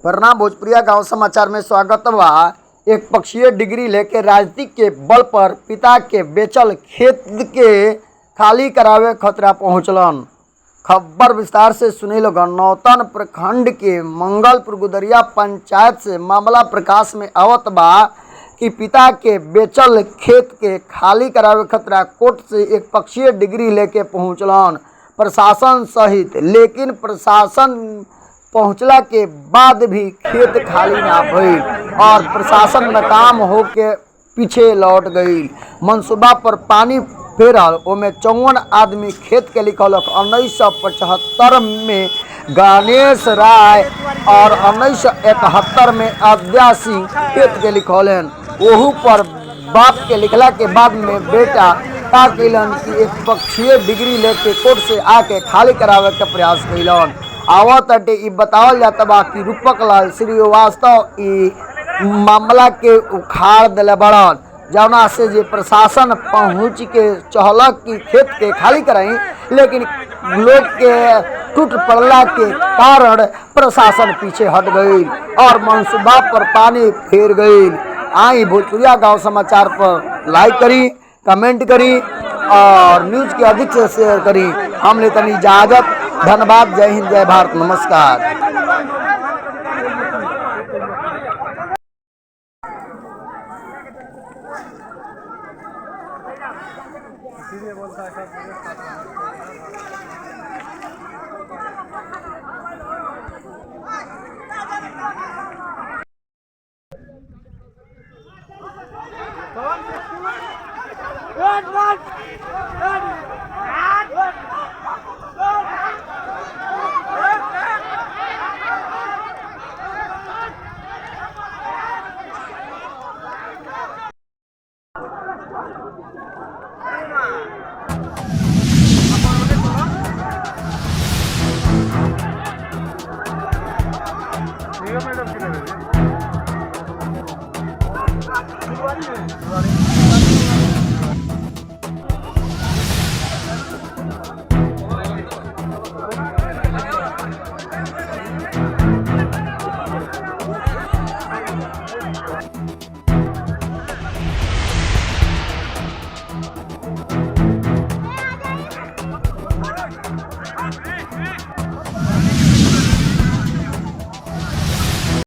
प्रणाम। भोजपुरिया गांव समाचार में स्वागत बा। एक पक्षीय डिग्री लेके राजनीति के बल पर पिता के बेचल खेत के खाली करावे खतरा पहुंचलन। खबर विस्तार से सुनी लोगन। नौतन प्रखंड के मंगलपुर गुदरिया पंचायत से मामला प्रकाश में आवत बा कि पिता के बेचल खेत के खाली करावे खतरा कोर्ट से एक पक्षीय डिग्री लेके पहुंचलन प्रशासन सहित, लेकिन प्रशासन पहुंचला के बाद भी खेत खाली ना भइल और प्रशासन नाकाम होके पीछे लौट गई। मनसूबा पर पानी फेरल, ओमे 54 आदमी खेत के लिखलक। 1975 में गणेश राय और 1971 में अद्या सिंह खेत के लिखौलन। ओहू पर बाप के लिखला के बाद में बेटा का कैलन कि एक पक्षीय डिग्री लेके कोर्ट से आके खाली करावे के प्रयास कैलन। आवत अटे इ बतावल जाता बा कि रूपक लाल श्रीवास्तव इ मामला के उखाड़ दिले बड़न, जौना से जे प्रशासन पहुंच के चहलक कि खेत के खाली कराई, लेकिन लोग के टूट पड़ला के कारण प्रशासन पीछे हट गई और मनसूबा पर पानी फेर गई। आई भोजपुरिया गांव समाचार पर लाइक करी, कमेंट करी और न्यूज के अधिक से शेयर करी। हम लेते इजाजत। धन्यवाद। जय हिंद, जय भारत, नमस्कार। इसीलिए बोलता है